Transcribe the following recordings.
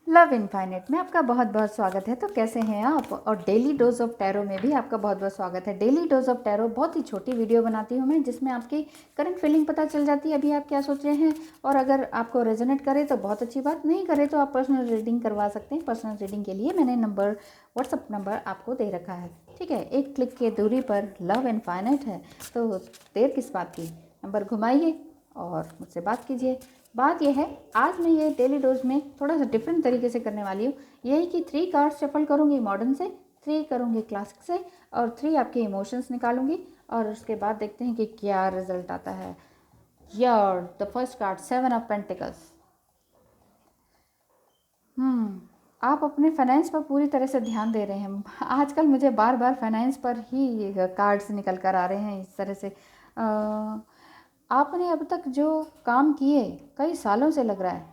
Love infinite में आपका बहुत बहुत स्वागत है। तो कैसे हैं आप? और डेली डोज ऑफ टैरो में भी आपका बहुत बहुत स्वागत है। डेली डोज ऑफ टैरो बहुत ही छोटी वीडियो बनाती हूँ मैं, जिसमें आपकी करंट फीलिंग पता चल जाती है, अभी आप क्या सोच रहे हैं। और अगर आपको रेजोनेट करे तो बहुत अच्छी बात, नहीं करे तो आप पर्सनल रीडिंग करवा सकते हैं। पर्सनल रीडिंग के लिए मैंने व्हाट्सअप नंबर आपको दे रखा है, ठीक है। एक क्लिक के दूरी पर लव इनफाइनाइट है, तो देर किस बात की। नंबर घुमाइए और मुझसे बात कीजिए। बात यह है, आज मैं ये डेली डोज में थोड़ा सा डिफरेंट तरीके से करने वाली हूँ। यही कि 3 कार्ड्स शफल करूँगी मॉडर्न से, 3 करूँगी क्लासिक से, और 3 आपके इमोशंस निकालूंगी, और उसके बाद देखते हैं कि क्या रिजल्ट आता है। यार the first card 7 of pentacles. आप अपने फाइनेंस पर पूरी तरह से ध्यान दे रहे हैं। आजकल मुझे बार बार फाइनेंस पर ही कार्ड्स निकल कर आ रहे हैं इस तरह से। आपने अब तक जो काम किए कई सालों से, लग रहा है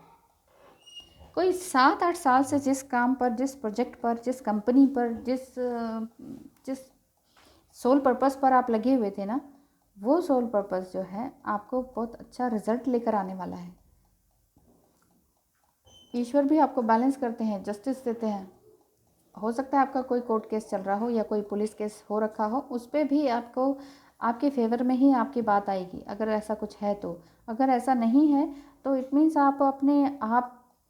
कोई 7-8 साल से, जिस काम पर, जिस प्रोजेक्ट पर, जिस कंपनी पर, जिस सोल पर्पस पर आप लगे हुए थे ना, वो सोल पर्पस जो है आपको बहुत अच्छा रिजल्ट लेकर आने वाला है। ईश्वर भी आपको बैलेंस करते हैं, जस्टिस देते हैं। हो सकता है आपका कोई कोर्ट केस चल रहा हो या कोई पुलिस केस हो रखा हो, उस पर भी आपको आपके फेवर में ही आपकी बात आएगी, अगर ऐसा कुछ है तो। अगर ऐसा नहीं है तो इट मीन्स आप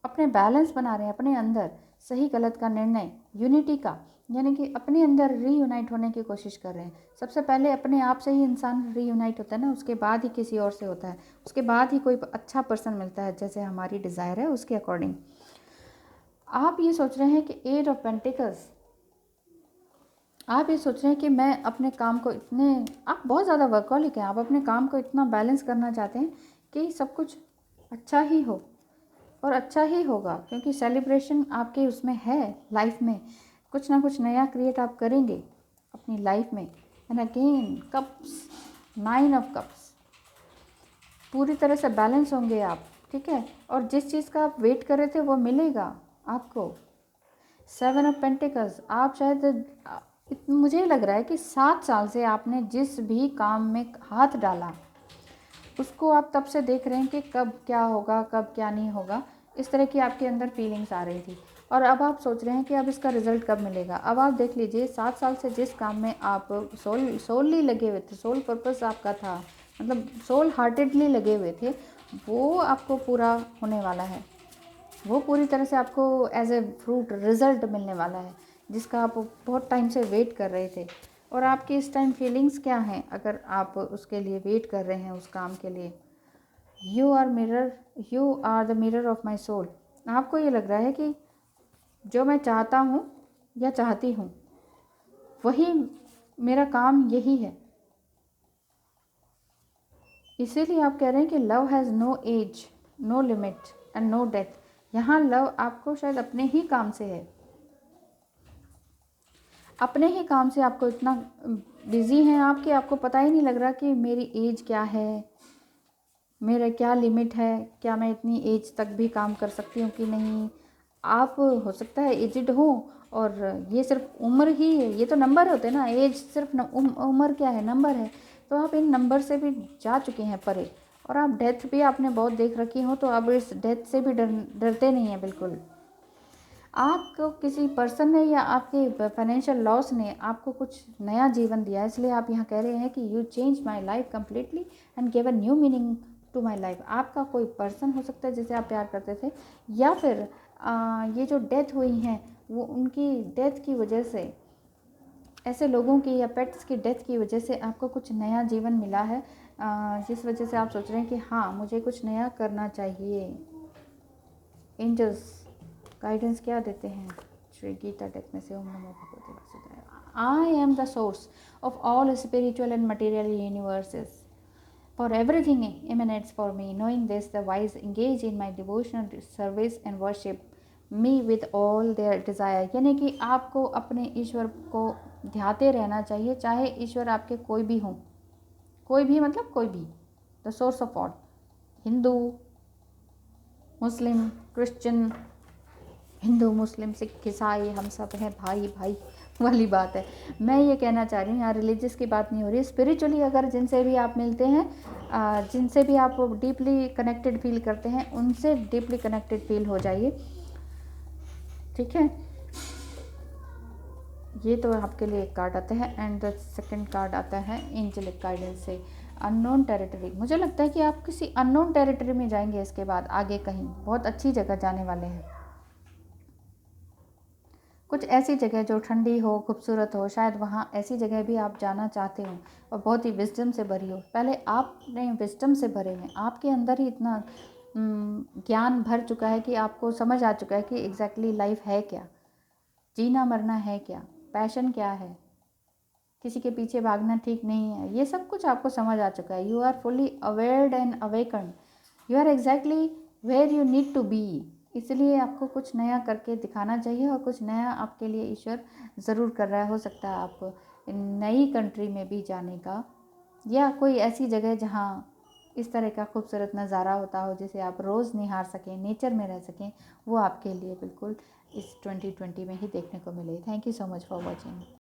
अपने बैलेंस बना रहे हैं अपने अंदर, सही गलत का निर्णय, यूनिटी का, यानी कि अपने अंदर रीयूनाइट होने की कोशिश कर रहे हैं। सबसे पहले अपने आप से ही इंसान रीयूनाइट होता है ना, उसके बाद ही किसी और से होता है, उसके बाद ही कोई अच्छा पर्सन मिलता है, जैसे हमारी डिज़ायर है उसके अकॉर्डिंग। आप ये सोच रहे हैं कि 8 ऑफ पेंटिकल्स, आप ये सोच रहे हैं कि मैं अपने काम को आप बहुत ज़्यादा वर्कहॉलिक हैं, आप अपने काम को इतना बैलेंस करना चाहते हैं कि सब कुछ अच्छा ही हो, और अच्छा ही होगा, क्योंकि सेलिब्रेशन आपके उसमें है। लाइफ में कुछ ना कुछ नया क्रिएट आप करेंगे अपनी लाइफ में। And again cups, 9 of cups, पूरी तरह से बैलेंस होंगे आप, ठीक है। और जिस चीज़ का आप वेट कर रहे थे वो मिलेगा आपको। 7 ऑफ पेंटिकल्स, आप शायद मुझे लग रहा है कि 7 साल से आपने जिस भी काम में हाथ डाला, उसको आप तब से देख रहे हैं कि कब क्या होगा, कब क्या नहीं होगा। इस तरह की आपके अंदर फीलिंग्स आ रही थी, और अब आप सोच रहे हैं कि अब इसका रिजल्ट कब मिलेगा। अब आप देख लीजिए, 7 साल से जिस काम में आप सोलली लगे हुए थे, सोल पर्पस आपका था, मतलब सोल हार्टेडली लगे हुए थे, वो आपको पूरा होने वाला है। वो पूरी तरह से आपको एज ए फ्रूट रिज़ल्ट मिलने वाला है, जिसका आप बहुत टाइम से वेट कर रहे थे। और आपकी इस टाइम फीलिंग्स क्या हैं, अगर आप उसके लिए वेट कर रहे हैं उस काम के लिए। You are the mirror of my soul. आपको ये लग रहा है कि जो मैं चाहता हूँ या चाहती हूँ, वही मेरा काम यही है। इसीलिए आप कह रहे हैं कि love has no age, no limit and no death. यहाँ लव आपको शायद अपने ही काम से है, अपने ही काम से आपको इतना बिजी हैं आप कि आपको पता ही नहीं लग रहा कि मेरी एज क्या है, मेरा क्या लिमिट है, क्या मैं इतनी एज तक भी काम कर सकती हूँ कि नहीं। आप हो सकता है एजिड हो, और ये सिर्फ उम्र ही है, ये तो नंबर होते हैं ना, एज सिर्फ उम्र क्या है, नंबर है। तो आप इन नंबर से भी जा चुके हैं परे, और आप डेथ भी आपने बहुत देख रखी हो, तो अब इस डेथ से भी डरते नहीं हैं बिल्कुल। आपको किसी पर्सन ने या आपके फाइनेंशियल लॉस ने आपको कुछ नया जीवन दिया, इसलिए आप यहाँ कह रहे हैं कि you change my life completely and give a new meaning to my life. आपका कोई पर्सन हो सकता है जिसे आप प्यार करते थे, या फिर ये जो डेथ हुई हैं, वो उनकी डेथ की वजह से, ऐसे लोगों की या पेट्स की डेथ की वजह से आपको कुछ नया जीवन मिला है, जिस वजह से आप सोच रहे हैं कि हाँ, मुझे कुछ नया करना चाहिए। एंजल्स गाइडेंस क्या देते हैं श्री गीता टेक में से? ओम नमो भगवते वासुदेवाय। I am the source of all spiritual and material universes, for everything emanates for me. Knowing this, the wise engage in my devotional service and worship me with all their desire. यानी कि आपको अपने ईश्वर को ध्याते रहना चाहिए, चाहे ईश्वर आपके कोई भी हों, कोई भी मतलब कोई भी, the source of all, Hindu, Muslim, Christian, Hindu, Muslim, Sikh, ईसाई, हम सब हैं भाई भाई वाली बात है। मैं ये कहना चाह रही हूँ, यहाँ रिलीजियस की बात नहीं हो रही। स्पिरिचुअली अगर जिनसे भी आप मिलते हैं, जिनसे भी आप डीपली कनेक्टेड फील करते हैं, उनसे डीपली कनेक्टेड फील हो जाइए। ठीक है, ये तो आपके लिए एक कार्ड आता है। एंड द सेकंड कार्ड आता है एंजेलिक गाइडेंस से अननोन टेरिटरी। मुझे लगता है कि आप किसी अननोन टेरिटरी में जाएंगे इसके बाद, आगे कहीं बहुत अच्छी जगह जाने वाले हैं। कुछ ऐसी जगह जो ठंडी हो, खूबसूरत हो, शायद वहाँ ऐसी जगह भी आप जाना चाहते हो और बहुत ही विजडम से भरी हो। पहले आपने विजडम से भरे हुए, आपके अंदर ही इतना ज्ञान भर चुका है कि आपको समझ आ चुका है कि एग्जैक्टली लाइफ है क्या, जीना मरना है क्या, पैशन क्या है, किसी के पीछे भागना ठीक नहीं है, ये सब कुछ आपको समझ आ चुका है। You are fully awared and awaken, you are exactly where you need to be. इसलिए आपको कुछ नया करके दिखाना चाहिए और कुछ नया आपके लिए ईश्वर ज़रूर कर रहा है। हो सकता है आप नई कंट्री में भी जाने का, या कोई ऐसी जगह जहाँ इस तरह का खूबसूरत नज़ारा होता हो जिसे आप रोज़ निहार सकें, नेचर में रह सकें, वो आपके लिए बिल्कुल इस 2020 में ही देखने को मिले। Thank you so much for watching.